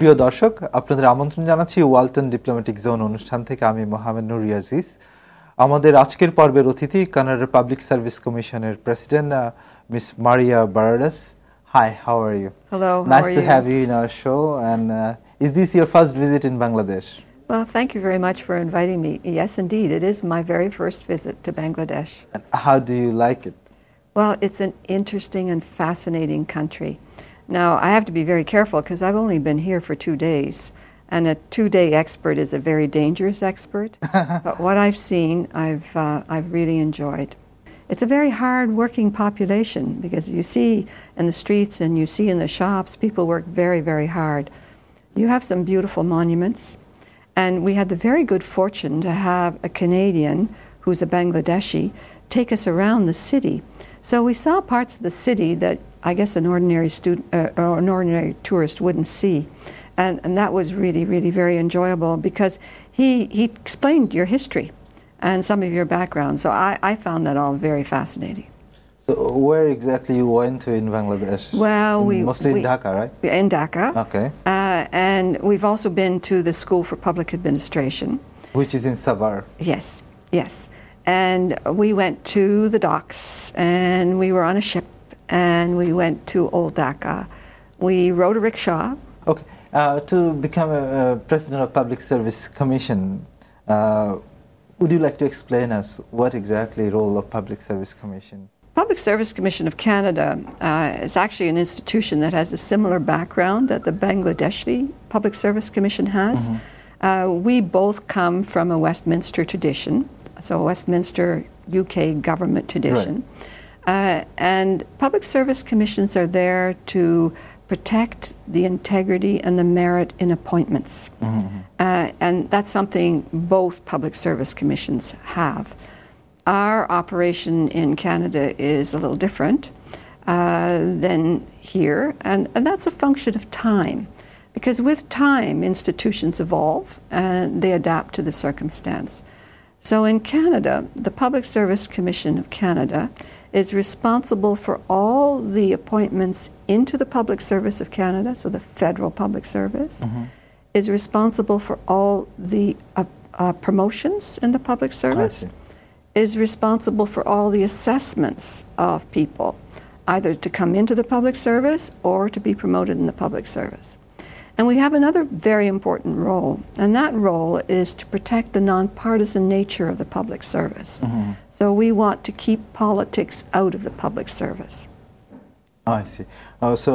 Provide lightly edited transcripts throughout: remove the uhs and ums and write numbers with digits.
প্রিয় দর্শক, আপনাদের আমন্ত্রণ জানাচ্ছি ওয়ালটন ডিপ্লোম্যাটিক জোন অনুষ্ঠান থেকে। আমি মোহাম্মদ নুরিয়াজিজ। আমাদের আজকের পর্বের অতিথি কানাডার পাবলিক সার্ভিস কমিশনের president Miss Maria Baradas. Hi, how are you? Hello, how nice are to you? have you in our show. And is this your first visit in Bangladesh? Well, thank you very much for inviting me. Yes, indeed, it is my very first visit to Bangladesh. And how do you like it? Well, it's an interesting and fascinating country. Now, I have to be very careful because I've only been here for 2 days, and a 2-day expert is a very dangerous expert. But what I've seen, I've really enjoyed. It's a very hard-working population because you see in the streets and you see in the shops, people work very, very hard. You have some beautiful monuments, and we had the very good fortune to have a Canadian who's a Bangladeshi take us around the city. So we saw parts of the city that I guess an ordinary student or an ordinary tourist wouldn't see. And that was really, really very enjoyable because he explained your history and some of your background. So I found that all very fascinating. So where exactly you went to in Bangladesh? Well, mostly in Dhaka, right? In Dhaka. Okay. And we've also been to the School for Public Administration. Which is in Savar. Yes, yes. And we went to the docks, and we were on a ship, and we went to Old Dhaka. We rode a rickshaw. Okay. To become a president of Public Service Commission, would you like to explain us what exactly role of Public Service Commission? Public Service Commission of Canada is actually an institution that has a similar background that the Bangladeshi Public Service Commission has. We both come from a Westminster tradition, so a Westminster UK government tradition. Right. And public service commissions are there to protect the integrity and the merit in appointments. And that's something both public service commissions have. Our operation in Canada is a little different than here, and that's a function of time. Because with time, institutions evolve and they adapt to the circumstance. So in Canada, the Public Service Commission of Canada is responsible for all the appointments into the public service of Canada, so the federal public service, is responsible for all the promotions in the public service, is responsible for all the assessments of people, either to come into the public service or to be promoted in the public service. And we have another very important role, and that role is to protect the nonpartisan nature of the public service. So we want to keep politics out of the public service. I see. So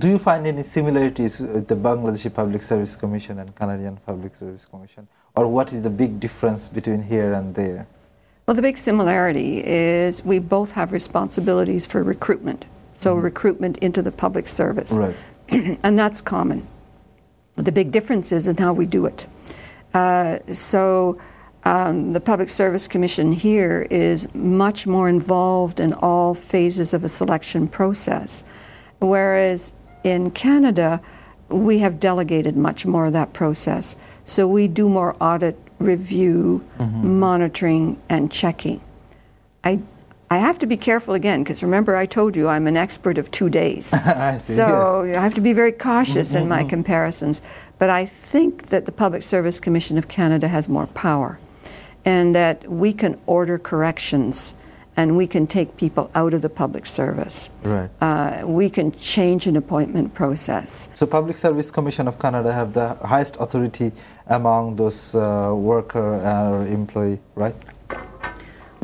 do you find any similarities with the Bangladeshi Public Service Commission and Canadian Public Service Commission? Or what is the big difference between here and there? Well, the big similarity is we both have responsibilities for recruitment. So recruitment into the public service. Right. And that's common. The big difference is in how we do it. The Public Service Commission here is much more involved in all phases of a selection process, whereas in Canada, we have delegated much more of that process. So we do more audit, review, monitoring, and checking. I have to be careful again, because remember I told you I'm an expert of 2 days. I see, so yes. I have to be very cautious in my comparisons. But I think that the Public Service Commission of Canada has more power, and that we can order corrections, and we can take people out of the public service. Right. We can change an appointment process. So Public Service Commission of Canada have the highest authority among those worker or employee, right?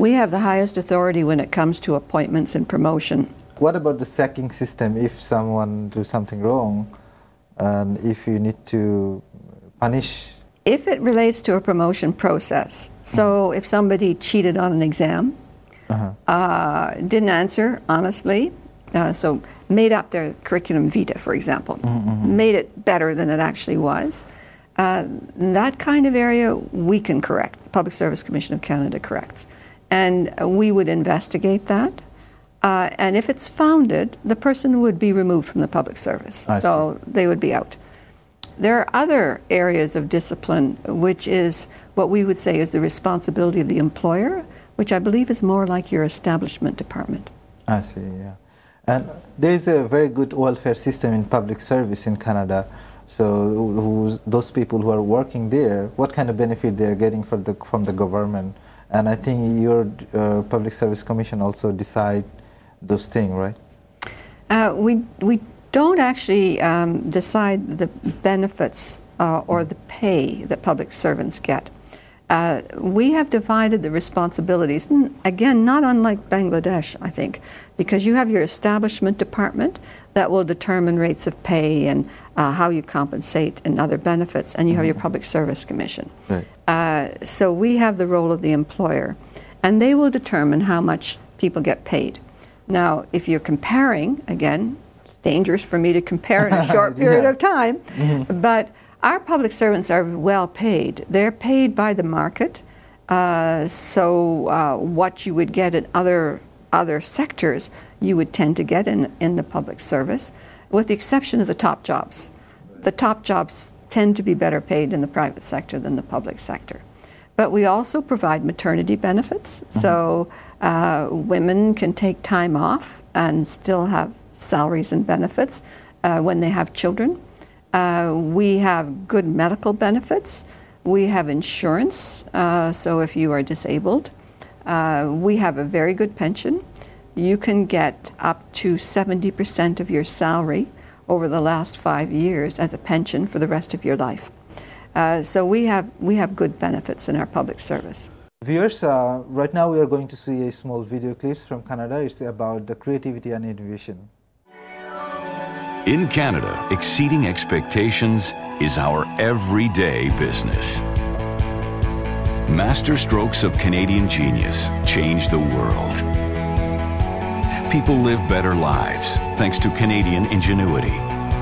We have the highest authority when it comes to appointments and promotion. What about the sacking system if someone do something wrong and if you need to punish? If it relates to a promotion process, so if somebody cheated on an exam, didn't answer honestly, so made up their curriculum vitae, for example, made it better than it actually was, that kind of area we can correct. The Public Service Commission of Canada corrects. And we would investigate that. And if it's founded, the person would be removed from the public service. So they would be out. There are other areas of discipline, which is what we would say is the responsibility of the employer, which I believe is more like your establishment department. I see, yeah. And there is a very good welfare system in public service in Canada. So those people who are working there, what kind of benefit they are getting from the government? And I think your Public Service Commission also decide those things, right? We don't actually decide the benefits or the pay that public servants get. We have divided the responsibilities, again, not unlike Bangladesh, I think, because you have your establishment department that will determine rates of pay and how you compensate and other benefits, and you have your Public Service Commission. Right. So we have the role of the employer, and they will determine how much people get paid. Now, if you're comparing, again, it's dangerous for me to compare in a short period of time, but our public servants are well paid. They're paid by the market, so what you would get in other sectors, you would tend to get in the public service, with the exception of the top jobs. The top jobs tend to be better paid in the private sector than the public sector. But we also provide maternity benefits, so women can take time off and still have salaries and benefits when they have children. We have good medical benefits. We have insurance, so if you are disabled. We have a very good pension. You can get up to 70% of your salary over the last 5 years as a pension for the rest of your life. So we have good benefits in our public service. Viewers, right now we are going to see a small video clips from Canada. It's about the creativity and innovation. In Canada, exceeding expectations is our everyday business. Master strokes of Canadian genius change the world. People live better lives thanks to Canadian ingenuity.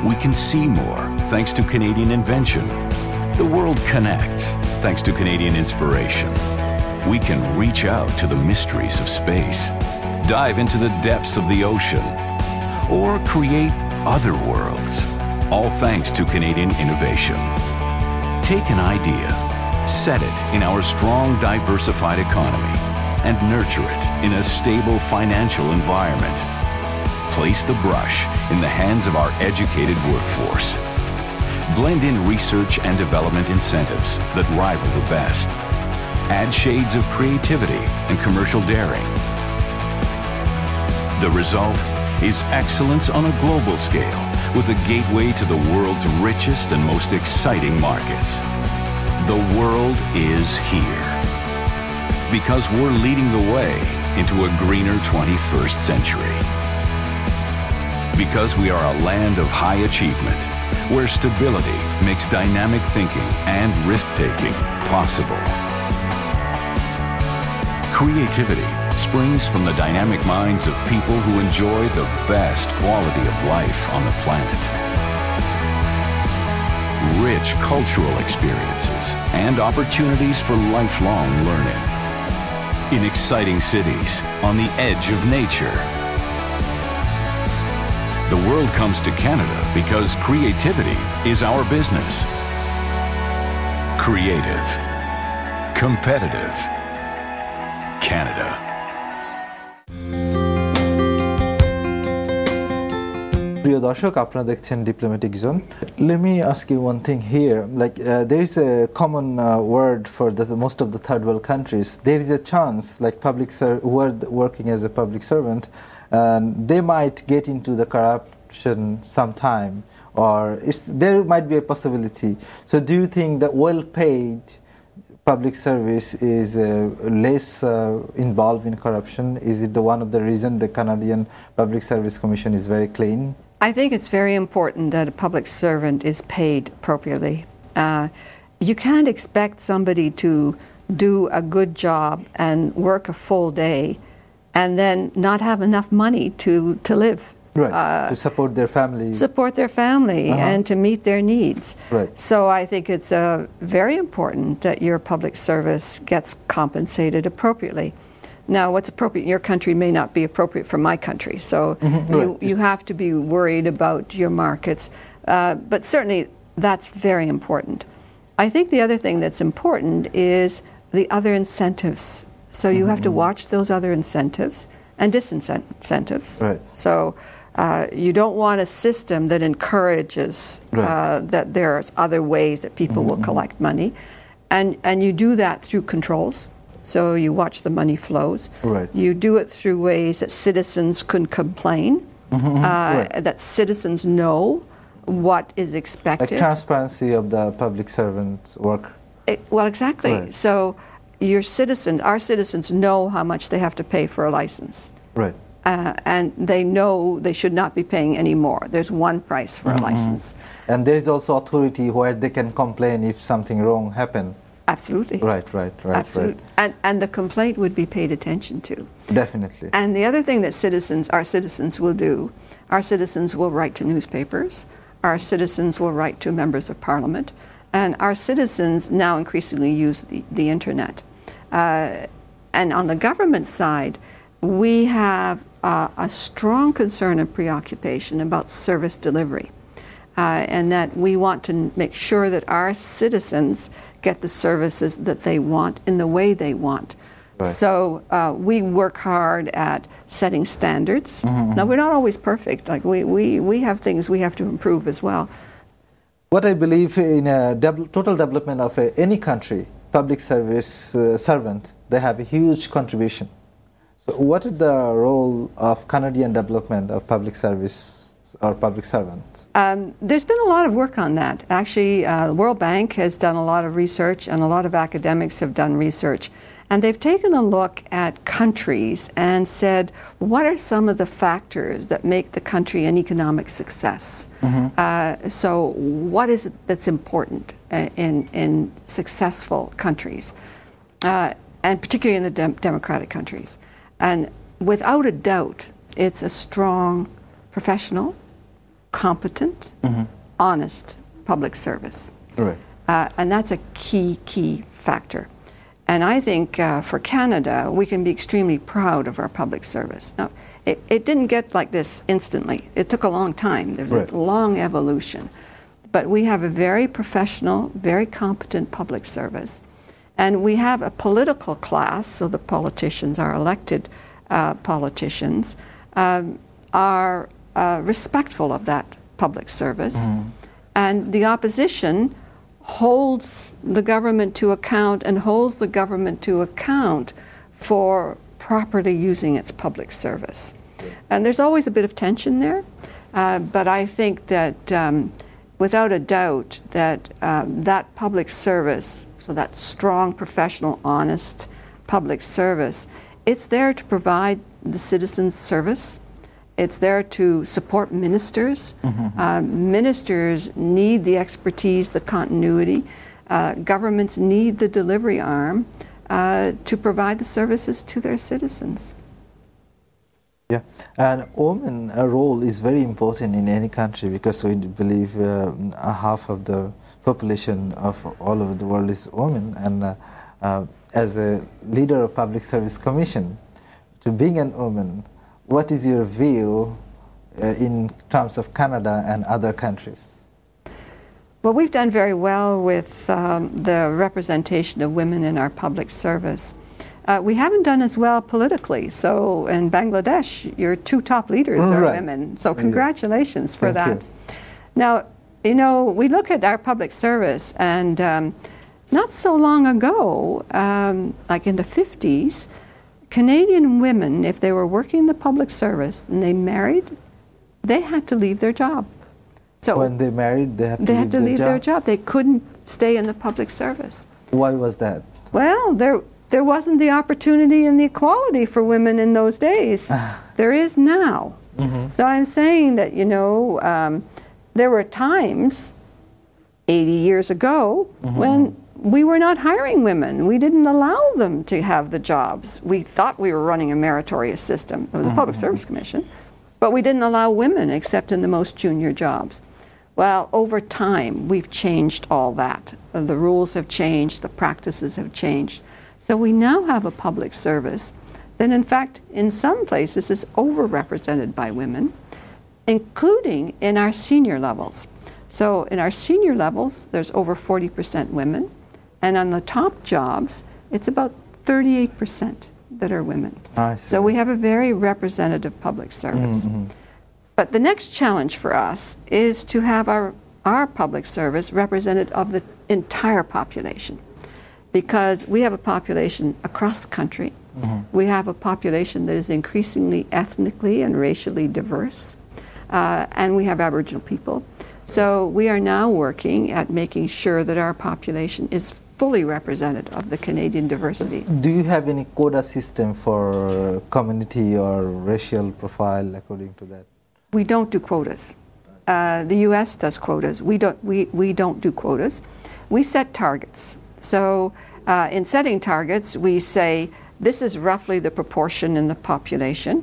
We can see more thanks to Canadian invention. The world connects thanks to Canadian inspiration. We can reach out to the mysteries of space, dive into the depths of the ocean, or create other worlds, all thanks to Canadian innovation. Take an idea, set it in our strong, diversified economy, and nurture it in a stable financial environment. Place the brush in the hands of our educated workforce. Blend in research and development incentives that rival the best. Add shades of creativity and commercial daring. The result is excellence on a global scale, with a gateway to the world's richest and most exciting markets. The world is here. Because we're leading the way into a greener 21st century. Because we are a land of high achievement, where stability makes dynamic thinking and risk-taking possible. Creativity springs from the dynamic minds of people who enjoy the best quality of life on the planet. Rich cultural experiences and opportunities for lifelong learning. In exciting cities on the edge of nature. The world comes to Canada because creativity is our business. Creative. Competitive. Canada. প্রিয় দর্শক, আপনারা দেখছেন diplomatic zone. Let me ask you one thing here. Like there is a common word for most of the third world countries. There is a chance, like who are working as a public servant, they might get into the corruption sometime, or there might be a possibility. So do you think that well-paid public service is less involved in corruption? Is it one of the reasons the Canadian Public Service Commission is very clean? I think it's very important that a public servant is paid appropriately. You can't expect somebody to do a good job and work a full day and then not have enough money to live. Right, to support their family. Support their family and to meet their needs. Right. So I think it's very important that your public service gets compensated appropriately. Now, what's appropriate in your country may not be appropriate for my country. So you have to be worried about your markets. But certainly that's very important. I think the other thing that's important is the other incentives. So you have to watch those other incentives and disincentives. Right. So You don't want a system that encourages that there's other ways that people will collect money. And you do that through controls. So you watch the money flows. Right. You do it through ways that citizens can complain, that citizens know what is expected. Like transparency of the public servant's work. Well, exactly. Right. So our citizens know how much they have to pay for a license. Right. And they know they should not be paying any more. There's one price for a license. And there is also authority where they can complain if something wrong happened. Absolutely. Right. Absolutely. And the complaint would be paid attention to. Definitely. And the other thing that our citizens will do, our citizens will write to newspapers, our citizens will write to members of parliament, and our citizens now increasingly use the internet. And on the government side, we have a strong concern and preoccupation about service delivery, and that we want to make sure that our citizens get the services that they want in the way they want. Right. So we work hard at setting standards. Now, we're not always perfect. Like we have things we have to improve as well. What I believe in a total development of any country, public service servant, they have a huge contribution. So what is the role of Canadian development of public service or public servant? There's been a lot of work on that. Actually, the World Bank has done a lot of research, and a lot of academics have done research. And they've taken a look at countries and said, what are some of the factors that make the country an economic success? So what is it that's important in successful countries, and particularly in the democratic countries? And without a doubt, it's a strong, professional, competent, honest public service. Right. And that's a key factor. And I think for Canada, we can be extremely proud of our public service. Now, it didn't get like this instantly. It took a long time. There was a long evolution. But we have a very professional, very competent public service. And we have a political class, so the politicians, our elected politicians, are respectful of that public service. And the opposition holds the government to account and holds the government to account for properly using its public service. And there's always a bit of tension there, but I think that without a doubt that that public service, so that strong, professional, honest public service, it's there to provide the citizens service. It's there to support ministers. Ministers need the expertise, the continuity. Governments need the delivery arm to provide the services to their citizens. Yeah, and women's role is very important in any country because we believe half of the population of all over the world is women. And as a leader of Public Service Commission, to being an woman, what is your view in terms of Canada and other countries? Well, we've done very well with the representation of women in our public service. We haven't done as well politically. So in Bangladesh, your two top leaders are women. So congratulations for that. Now, you know, we look at our public service, and not so long ago, like in the 50s, Canadian women, if they were working in the public service and they married, they had to leave their job. So when they married, they had to leave their job. They couldn't stay in the public service. Why was that? Well, there wasn't the opportunity and the equality for women in those days. There is now. So I'm saying that, you know, there were times 80 years ago when we were not hiring women. We didn't allow them to have the jobs. We thought we were running a meritorious system. It was a Public Service Commission. But we didn't allow women except in the most junior jobs. Well, over time, we've changed all that. The rules have changed. The practices have changed. So we now have a public service that, in fact, in some places is overrepresented by women, including in our senior levels. So in our senior levels, there's over 40% women. And on the top jobs, it's about 38% that are women. So we have a very representative public service. But the next challenge for us is to have our public service representative of the entire population, because we have a population across the country. We have a population that is increasingly ethnically and racially diverse, and we have Aboriginal people. So we are now working at making sure that our population is fully representative of the Canadian diversity. Do you have any quota system for community or racial profile according to that? We don't do quotas. The U.S. does quotas. We don't do quotas. We set targets. So in setting targets, we say this is roughly the proportion in the population.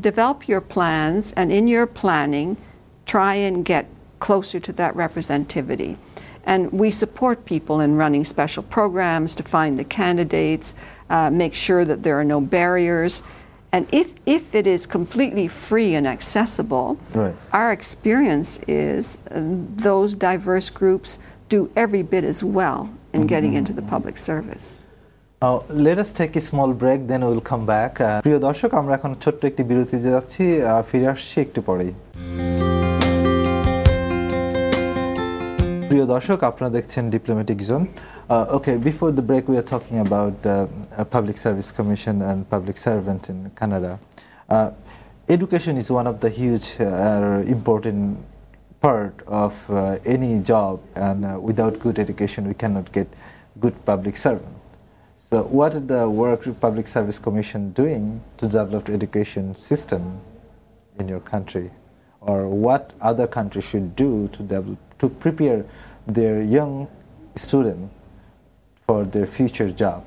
Develop your plans, and in your planning, try and get closer to that representativity. And we support people in running special programs to find the candidates, make sure that there are no barriers. And if it is completely free and accessible, our experience is those diverse groups do every bit as well in getting into the public service. Let us take a small break, then we will come back. প্রিয় দর্শক, আমরা এখন ছোট্ট একটি বিরতিতে যাচ্ছি, ফিরে আসছি একটু পরেই। প্রিয় দর্শক, আপনারা দেখছেন diplomatic zone. Okay, before the break we are talking about the Public Service Commission and public servant in Canada. Education is one of the huge important part of any job, and without good education we cannot get good public servant. So what is the work Public Service Commission doing to develop the education system in your country, or what other countries should do to prepare their young student for their future job?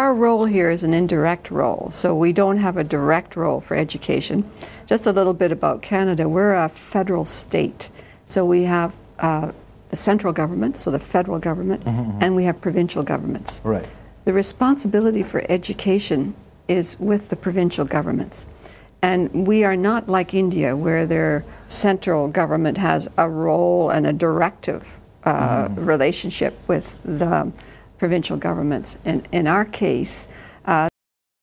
Our role here is an indirect role, so we don't have a direct role for education. Just a little bit about Canada. We're a federal state, so we have the central government, so the federal government, and we have provincial governments. Right. The responsibility for education is with the provincial governments. And we are not like India, where their central government has a role and a directive relationship with the provincial governments. In our case,